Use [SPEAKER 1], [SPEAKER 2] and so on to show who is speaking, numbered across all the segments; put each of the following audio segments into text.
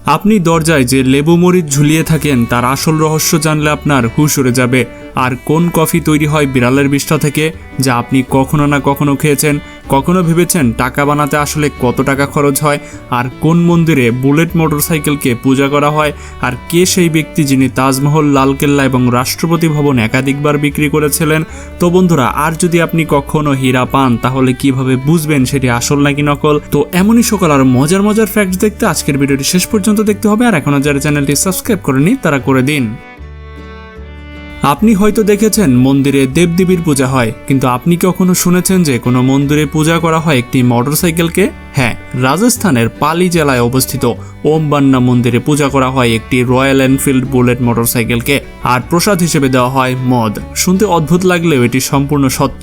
[SPEAKER 1] আপনি দরজায় যে লেবু মরিচ ঝুলিয়ে থাকেন তার আসল রহস্য জানলে আপনার হুঁশ উড়ে যাবে। আর কোন কফি তৈরি হয় বিড়ালের বিষ্ঠা থেকে, যা আপনি কখনো না কখনো খেয়েছেন। কখনো ভেবেছেন টাকা বানাতে আসলে কত টাকা খরচ হয়? আর কোন মন্দিরে বুলেট মোটরসাইকেলকে পূজা করা হয়? আর কে সেই ব্যক্তি যিনি তাজমহল, লালকেল্লা এবং রাষ্ট্রপতি ভবন একাধিকবার বিক্রি করেছিলেন? তো বন্ধুরা, আর যদি আপনি কখনো হীরা পান তাহলে কিভাবে বুঝবেন সেটি আসল নাকি নকল? তো এমনই সকল আর মজার মজার ফ্যাক্ট দেখতে আজকের ভিডিওটি শেষ পর্যন্ত দেখতে হবে। আর এখনো যারা চ্যানেলটি সাবস্ক্রাইব করেনি তারা করে দিন। আপনি হয়তো দেখেছেন মন্দিরে দেবদেবীর পূজা হয়, কিন্তু আপনি কখনো শুনেছেন যে কোনো মন্দিরে পূজা করা হয় একটি মোটরসাইকেলকে? হ্যাঁ, রাজস্থানের পালি জেলায় অবস্থিত ওম বান্না মন্দিরে পূজা করা হয় একটি রয়্যাল এনফিল্ড বুলেট মোটরসাইকেলকে, আর প্রসাদ হিসেবে দেওয়া হয় মদ। শুনতে অদ্ভুত লাগলেও এটি সম্পূর্ণ সত্য।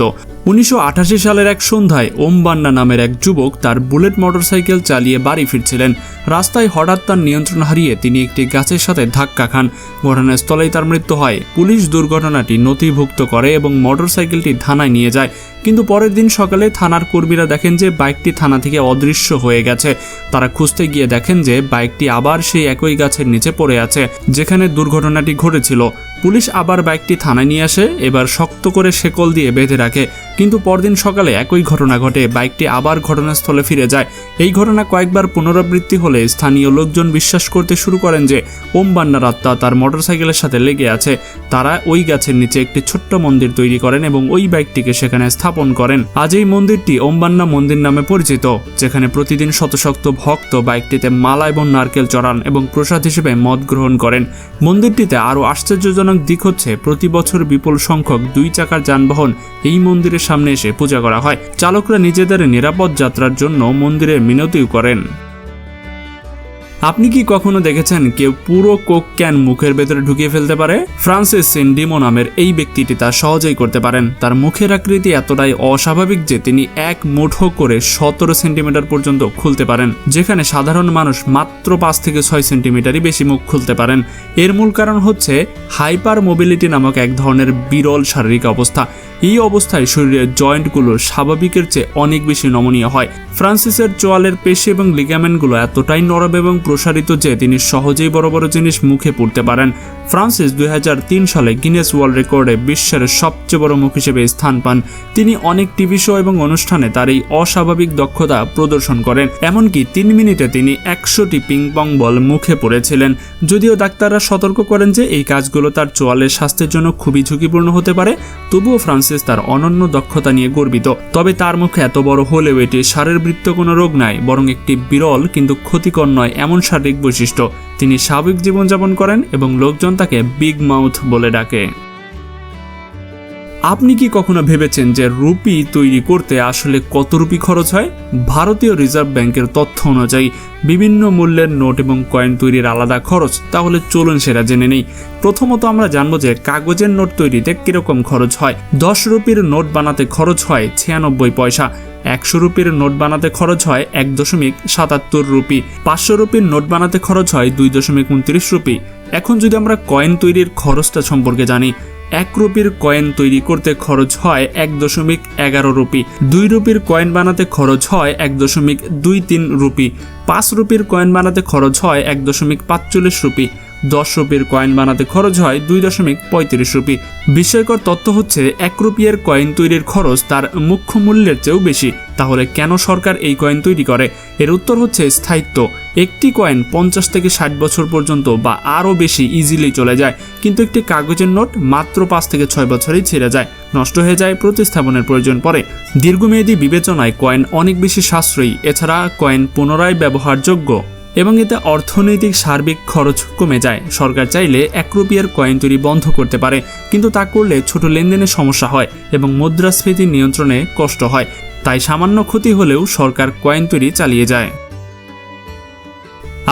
[SPEAKER 1] 1988 সালের এক সন্ধ্যায় ওম বান্না নামের এক যুবক তার বুলেট মোটরসাইকেল চালিয়ে বাড়ি ফিরছিলেন। রাস্তায় হঠাৎ তার নিয়ন্ত্রণ হারিয়ে তিনি একটি গাছের সাথে ধাক্কা খান। ঘটনাস্থলেই তার মৃত্যু হয়। পুলিশ দুর্ঘটনাটি নথিভুক্ত করে এবং মোটরসাইকেলটি থানায় নিয়ে যায়। কিন্তু পরের দিন সকালে থানার কর্মীরা দেখেন যে বাইকটি থানা থেকে অদৃশ্য হয়ে গেছে। তারা খুঁজতে গিয়ে দেখেন যে বাইকটি আবার সেই একই গাছের নিচে পড়ে আছে যেখানে দুর্ঘটনাটি ঘটেছিল। পুলিশ আবার বাইকটি থানায় নিয়ে আসে, এবার শক্ত করে শেকল দিয়ে বেঁধে রাখে। কিন্তু পরদিন সকালে একই ঘটনা ঘটে, বাইকটি আবার ঘটনাস্থলে ফিরে যায়। এই ঘটনা কয়েকবার পুনরাবৃত্তি হলে স্থানীয় লোকজন বিশ্বাস করতে শুরু করেন যে ওম বান্নার আত্মা তার মোটরসাইকেলের সাথে লেগে আছে। তারা ওই গাছের নিচে একটি ছোট্ট মন্দির তৈরি করেন এবং ওই বাইকটিকে সেখানে স্থাপন করেন। আজ এই মন্দিরটি ওম বান্না মন্দির নামে পরিচিত, যেখানে প্রতিদিন শত শত ভক্ত বাইকটিতে মালা এবং নারকেল চড়ান এবং প্রসাদ হিসেবে মদ গ্রহণ করেন। মন্দিরটিতে আরও আশ্চর্যজনক দিক হচ্ছে প্রতি বছর বিপুল সংখ্যক 2 চাকার যানবাহন এই মন্দিরের সামনে এসে পূজা করা হয়। চালকরা নিজেদের নিরাপদ যাত্রার জন্য মন্দিরে মিনতিও করেন। আপনি কি কখনো দেখেছেন কেউ পুরো কোক ক্যান মুখের ভেতরে ঢুকিয়ে ফেলতে পারে? ফ্রান্সিস সিন্ডিমো নামের এই ব্যক্তিটি তা সহজেই করতে পারেন। তার মুখের আকৃতি এতটাই অস্বাভাবিক যে তিনি এক মুঠো করে 17 সেন্টিমিটার পর্যন্ত খুলতে পারেন, যেখানে সাধারণ মানুষ মাত্র 5 থেকে 6 সেন্টিমিটারই বেশি মুখ খুলতে পারেন। এর মূল কারণ হচ্ছে হাইপার মোবিলিটি নামক এক ধরনের বিরল শারীরিক অবস্থা। এই অবস্থায় শরীরের জয়েন্টগুলো স্বাভাবিকের চেয়ে অনেক বেশি নমনীয় হয়। ফ্রান্সিসের চোয়ালের পেশি এবং লিগামেন্টগুলো এতটাই নরম এবং প্রসারিত যে তিনি সহজেই বড় বড় জিনিস মুখে পুরতে পারেন। ফ্রান্সিস 2003 সালে গিনেস ওয়ার্ল্ড রেকর্ডে বিশ্বের সবচেয়ে বড় মুখ হিসেবে স্থান পান। তিনি অনেক টিভি শো এবং অনুষ্ঠানে তার এই অস্বাভাবিক দক্ষতা প্রদর্শন করেন। এমনকি 3 মিনিটে তিনি 100টি পিং পং বল মুখে পুরেছিলেন। যদিও ডাক্তাররা সতর্ক করেন যে এই কাজগুলো তার চোয়ালের স্বাস্থ্যের জন্য খুবই ঝুঁকিপূর্ণ হতে পারে, তবুও ফ্রান্সিস তার অনন্য দক্ষতা নিয়ে গর্বিত। তবে তার মুখে এত বড় হলেও এটি শারীরবৃত্ত কোনো রোগ নয়, বরং একটি বিরল কিন্তু ক্ষতিকর নয় এমন শারীরিক বৈশিষ্ট্য। তিনি স্বাভাবিক জীবনযাপন করেন এবং লোকজন তাকে বিগ মাউথ বলে ডাকে। আপনি কি কখনো ভেবেছেন যে রুপি তৈরি করতে আসলে কত রুপি খরচ হয়? ভারতীয় রিজার্ভ ব্যাংকের তথ্য অনুযায়ী বিভিন্ন মূল্যের নোট এবং কয়েন তৈরির আলাদা খরচ। তাহলে চলুন সেটা জেনে নেই। প্রথমত আমরা জানবো যে কাগজের নোট তৈরিতে কিরকম খরচ হয়। 10 রুপির নোট বানাতে খরচ হয় 96 পয়সা। 100 রুপির নোট বানাতে খরচ হয় 1.77 রুপি। 500 রুপির নোট বানাতে খরচ হয় 2.29 রুপি। এখন যদি আমরা কয়েন তৈরির খরচটা সম্পর্কে জানি, 1 রুপির কয়েন তৈরি করতে খরচ হয় 1.11 রুপি। 2 রুপির কয়েন বানাতে খরচ হয় 1.23 রুপি। 5 রুপির কয়েন বানাতে খরচ হয় 1.45 রুপি। 10 রুপির কয়েন বানাতে খরচ হয় 2.35 রুপি। বিস্ময়কর তথ্য হচ্ছে 1 রুপির কয়েন তৈরির খরচ তার মুখ্য মূল্যের চেয়েও বেশি। তাহলে কেন সরকার এই কয়েন তৈরি করে? এর উত্তর হচ্ছে স্থায়িত্ব। একটি কয়েন 50 থেকে 60 বছর পর্যন্ত বা আরও বেশি ইজিলি চলে যায়, কিন্তু একটি কাগজের নোট মাত্র 5 থেকে 6 বছরেই ছেড়ে যায়, নষ্ট হয়ে যায়, প্রতিস্থাপনের প্রয়োজন পড়ে। দীর্ঘমেয়াদী বিবেচনায় কয়েন অনেক বেশি সাশ্রয়ী। এছাড়া কয়েন পুনরায় ব্যবহারযোগ্য এবং এতে অর্থনৈতিক সার্বিক খরচ কমে যায়। সরকার চাইলে 1 রুপির কয়েন তৈরি বন্ধ করতে পারে, কিন্তু তা করলে ছোট লেনদেনের সমস্যা হয় এবং মুদ্রাস্ফীতি নিয়ন্ত্রণে কষ্ট হয়। তাই সামান্য ক্ষতি হলেও সরকার কয়েন তৈরি চালিয়ে যায়।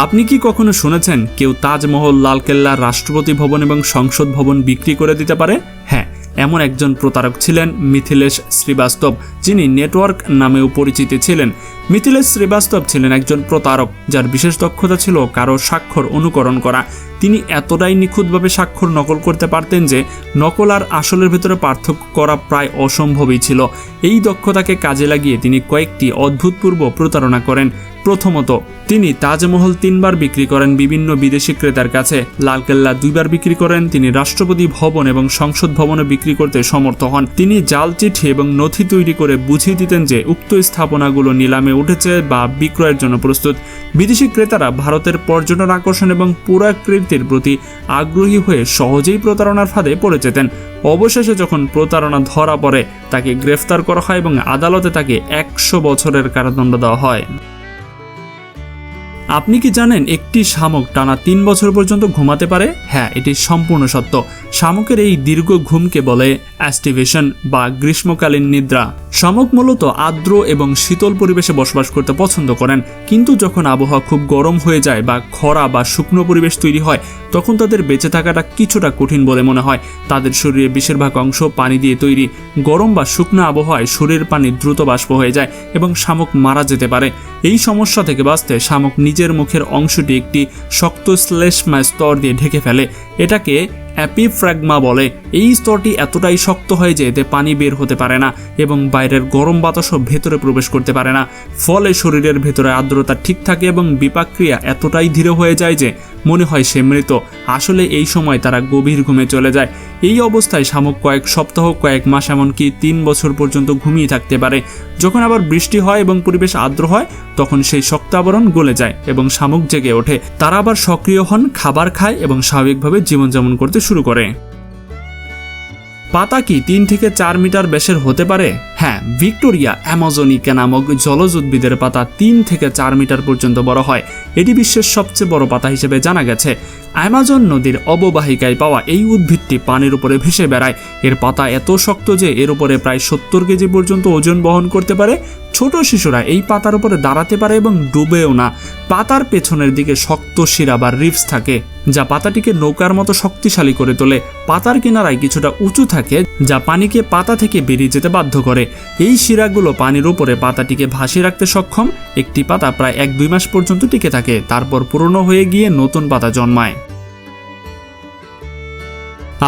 [SPEAKER 1] আপনি কি কখনো শুনেছেন কেউ তাজমহল, লালকেল্লা, রাষ্ট্রপতি ভবন এবং সংসদ ভবন বিক্রি করে দিতে পারে? হ্যাঁ, এমন একজন প্রতারক ছিলেন মিথিলেশ শ্রীবাস্তব, যিনি নেটওয়ার্ক নামেও পরিচিত ছিলেন। মিথিলেশ শ্রীবাস্তব ছিলেন একজন প্রতারক যার বিশেষ দক্ষতা ছিল কারো স্বাক্ষর অনুকরণ করা। তিনি এতটাই নিখুঁতভাবে স্বাক্ষর নকল করতে পারতেন যে নকল আর আসলের ভেতরে পার্থক্য করা প্রায় অসম্ভবই ছিল। এই দক্ষতাকে কাজে লাগিয়ে তিনি কয়েকটি অভূতপূর্ব প্রতারণা করেন। প্রথমত, তিনি তাজমহল 3 বার বিক্রি করেন বিভিন্ন বিদেশি ক্রেতার কাছে, লালকেল্লা 2 বার বিক্রি করেন, তিনি রাষ্ট্রপতি ভবন এবং সংসদ ভবনে বিক্রি করতে সমর্থ হন। তিনি জাল চিঠি এবং নথি তৈরি করে বুঝিয়ে দিতেন যে উক্ত স্থাপনাগুলো নিলামে উঠেছে বা বিক্রয়ের জন্য প্রস্তুত। বিদেশি ক্রেতারা ভারতের পর্যটন আকর্ষণ এবং পুরাকীর্তির প্রতি আগ্রহী হয়ে সহজেই প্রতারণার ফাঁদে পড়ে যেতেন। অবশেষে যখন প্রতারণা ধরা পড়ে, তাকে গ্রেফতার করা হয় এবং আদালতে তাকে 100 বছরের কারাদণ্ড দেওয়া হয়। আপনি কি জানেন একটি শামুক টানা 3 বছর পর্যন্ত ঘুমাতে পারে? হ্যাঁ, এটি সম্পূর্ণ সত্য। শামুকের এই দীর্ঘ ঘুমকে বলে অ্যাস্টিভেশন বা গ্রীষ্মকালীন নিদ্রা। শামুক মূলত আর্দ্র এবং শীতল পরিবেশে বসবাস করতে পছন্দ করেন, কিন্তু যখন আবহাওয়া খুব গরম হয়ে যায় বা খরা বা শুকনো পরিবেশ তৈরি হয়, তখন তাদের বেঁচে থাকাটা কিছুটা কঠিন বলে মনে হয়। তাদের শরীরের বেশিরভাগ অংশ পানি দিয়ে তৈরি। গরম বা শুকনো আবহাওয়ায় শরীরের পানি দ্রুত বাষ্প হয়ে যায় এবং শামুক মারা যেতে পারে। এই সমস্যা থেকে বাঁচতে শামুক নিজের মুখের অংশটি একটি শক্ত শ্লেষ্মা স্তর দিয়ে ঢেকে ফেলে। এটাকে অ্যাপিফ্র্যাগমা বলে। এই স্তরটি এতটাই শক্ত হয় যে এতে পানি বের হতে পারে না এবং বাইরের গরম বাতাসও ভেতরে প্রবেশ করতে পারে না। ফলে শরীরের ভেতরে আর্দ্রতা ঠিক থাকে এবং বিপাকক্রিয়া এতটাই ধীর হয়ে যায় যে মনে হয় সে মৃত। আসলে এই সময় তারা গভীর ঘুমে চলে যায়। এই অবস্থায় শামুক কয়েক সপ্তাহ, কয়েক মাস, এমনকি 3 বছর পর্যন্ত ঘুমিয়ে থাকতে পারে। যখন আবার বৃষ্টি হয় এবং পরিবেশ আর্দ্র হয়, তখন সেই শক্ত আবরণ গলে যায় এবং শামুক জেগে ওঠে। তারা আবার সক্রিয় হন, খাবার খায় এবং স্বাভাবিকভাবে জীবনযাপন করতে শুরু করে। পাতা কি 3 থেকে 4 মিটার ব্যাসের হতে পারে? হ্যাঁ, ভিক্টোরিয়া অ্যামাজনিকা নামক জলজ উদ্ভিদের পাতা 3 থেকে 4 মিটার পর্যন্ত বড় হয়। এটি বিশ্বের সবচেয়ে বড় পাতা হিসেবে জানা গেছে। অ্যামাজন নদীর অববাহিকায় পাওয়া এই উদ্ভিদটি পানির উপরে ভেসে বেড়ায়। এর পাতা এত শক্ত যে এর উপরে প্রায় 70 কেজি পর্যন্ত ওজন বহন করতে পারে। ছোট শিশুরা এই পাতার উপরে দাঁড়াতে পারে এবং ডুবেও না। পাতার পেছনের দিকে শক্ত শিরা বা রিপস থাকে, যা পাতাটিকে নৌকার মতো শক্তিশালী করে তোলে। পাতার কিনারায় কিছুটা উঁচু থাকে, যা পানিকে পাতা থেকে বেরিয়ে যেতে বাধ্য করে। এই শিরাগুলো পানির উপরে পাতাটিকে ভাসিয়ে রাখতে সক্ষম। একটি পাতা প্রায় 1-2 মাস পর্যন্ত টিকে থাকে, তারপর পুরনো হয়ে গিয়ে নতুন পাতা জন্মায়।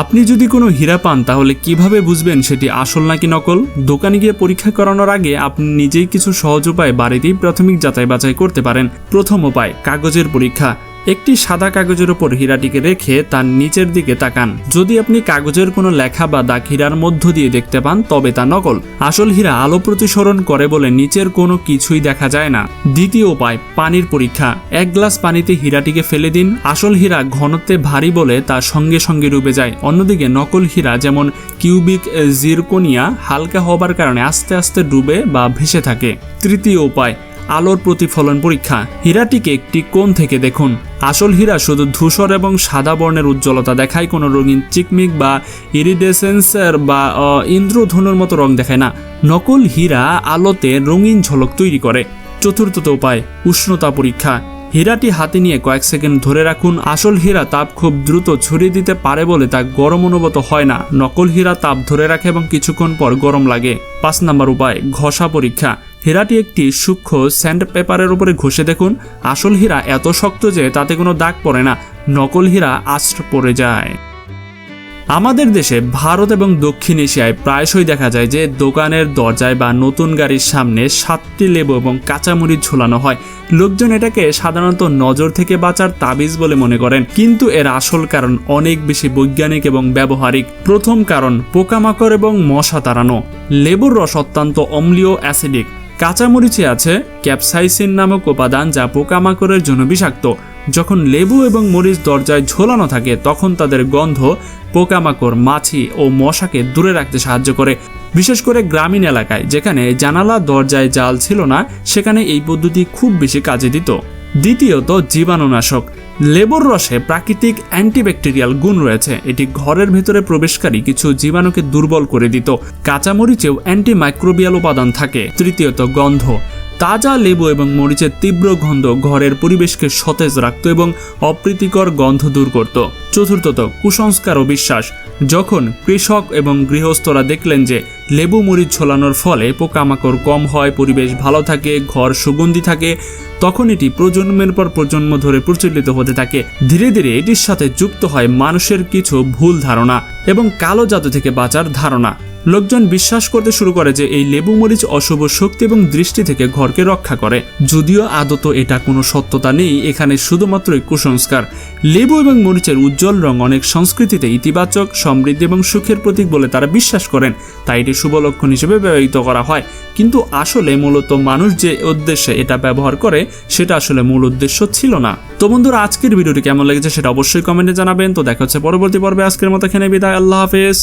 [SPEAKER 1] আপনি যদি কোনো হীরা পান, তাহলে কিভাবে বুঝবেন সেটি আসল নাকি নকল? দোকানে গিয়ে পরীক্ষা করানোর আগে আপনি নিজেই কিছু সহজ উপায় বাড়িতেই প্রাথমিক যাচাই বাছাই করতে পারেন। প্রথম উপায়, কাগজের পরীক্ষা। একটি সাদা কাগজের উপর হীরাটিকে রেখে তার নিচের দিকে তাকান। যদি আপনি কাগজের কোনো লেখা বা দাগ হীরার মধ্য দিয়ে দেখতে পান, তবে তা নকল। আসল হীরা আলো প্রতিসরণ করে বলে নিচের কোনো কিছুই দেখা যায় না। দ্বিতীয় উপায়, পানির পরীক্ষা। 1 গ্লাস পানিতে হীরাটিকে ফেলে দিন। আসল হীরা ঘনত্বে ভারী বলে তা সঙ্গে সঙ্গে ডুবে যায়। অন্যদিকে নকল হীরা যেমন কিউবিক জিরকোনিয়া হালকা হবার কারণে আস্তে আস্তে ডুবে বা ভেসে থাকে। তৃতীয় উপায়, আলোর প্রতিফলন পরীক্ষা। হীরাটিকে একটি কোণ থেকে দেখুন। আসল হীরা শুধু ধূসর এবং সাদা বর্ণের উজ্জ্বলতা দেখায়, কোনো রঙিন চিকমিক বা ইরিডেসেন্সের বা ইন্দ্রধনুর মতো রং দেখায় না। নকল হীরা আলোতে রঙিন ঝলক তৈরি করে। চতুর্থ উপায়, উষ্ণতা পরীক্ষা। হীরাটি হাতে নিয়ে কয়েক সেকেন্ড ধরে রাখুন। আসল হীরা তাপ খুব দ্রুত ছড়িয়ে দিতে পারে বলে তা গরম অনুভূত হয় না। নকল হীরা তাপ ধরে রাখে এবং কিছুক্ষণ পর গরম লাগে। 5 নম্বর উপায়, ঘষা পরীক্ষা। হীরাটি একটি সূক্ষ্ম স্যান্ড পেপারের উপরে ঘষে দেখুন। আসল হীরা এত শক্ত যে তাতে কোনো দাগ পড়ে না। নকল হীরা আঁচড়ে পড়ে যায়। আমাদের দেশে, ভারত এবং দক্ষিণ এশিয়ায় প্রায়শই দেখা যায় যে দোকানের দরজায় বা নতুন গাড়ির সামনে 7টি লেবু এবং কাঁচামরিচ ঝোলানো হয়। লোকজন এটাকে সাধারণত নজর থেকে বাঁচার তাবিজ বলে মনে করেন, কিন্তু এর আসল কারণ অনেক বেশি বৈজ্ঞানিক এবং ব্যবহারিক। প্রথম কারণ, পোকামাকড় এবং মশা তাড়ানো। লেবুর রস অত্যন্ত অম্লীয়, অ্যাসিডিক। কাঁচামরিচে আছে ক্যাপসাইসিন নামক উপাদান, যা পোকামাকড়ের জন্য বিষাক্ত। যখন লেবু এবং মরিচ দরজায় ঝোলানো থাকে, তখন তাদের গন্ধ পোকামাকড়, মাছি ও মশাকে দূরে রাখতে সাহায্য করে। বিশেষ করে গ্রামীণ এলাকায় যেখানে জানালা দরজায় জাল ছিল না, সেখানে এই পদ্ধতি খুব বেশি কাজে দিত। দ্বিতীয়ত, জীবাণুনাশক। লেবুর রসে প্রাকৃতিক অ্যান্টিব্যাকটেরিয়াল গুণ রয়েছে। এটি ঘরের ভেতরে প্রবেশকারী কিছু জীবাণুকে দুর্বল করে দিত। কাঁচামরিচেও অ্যান্টিমাইক্রোবিয়াল উপাদান থাকে। তৃতীয়ত, গন্ধ। তাজা লেবু এবং মরিচের তীব্র গন্ধ ঘরের পরিবেশকে সতেজ রাখত এবং অপ্রীতিকর গন্ধ দূর করত। চতুর্থত, কুসংস্কার ও বিশ্বাস। যখন কৃষক এবং গৃহস্থরা দেখলেন যে লেবু মরিচ ঝোলানোর ফলে পোকামাকড় কম হয়, পরিবেশ ভালো থাকে, ঘর সুগন্ধি থাকে, তখন এটি প্রজন্মের পর প্রজন্ম ধরে প্রচলিত হতে থাকে। ধীরে ধীরে এটির সাথে যুক্ত হয় মানুষের কিছু ভুল ধারণা এবং কালো জাদু থেকে বাঁচার ধারণা। লোকজন বিশ্বাস করতে শুরু করে যে এই লেবু মরিচ অশুভ শক্তি এবং দৃষ্টি থেকে ঘরকে রক্ষা করে। যদিও আদত এটা কোনো সত্যতা নেই, এখানে শুধুমাত্রই কুসংস্কার। লেবু এবং মরিচের উজ্জ্বল রং অনেক সংস্কৃতিতে ইতিবাচক, সমৃদ্ধি এবং সুখের প্রতীক বলে তারা বিশ্বাস করেন, তাই এটি শুভ লক্ষণ হিসেবে ব্যবহৃত করা হয়। কিন্তু আসলে মূলত মানুষ যে উদ্দেশ্যে এটা ব্যবহার করে সেটা আসলে মূল উদ্দেশ্য ছিল না। তো বন্ধুরা, আজকের ভিডিওটি কেমন লেগেছে সেটা অবশ্যই কমেন্টে জানাবেন। তো দেখা হচ্ছে পরবর্তী পর্বে। আজকের মতো এখানে বিদায়, আল্লাহ হাফেজ।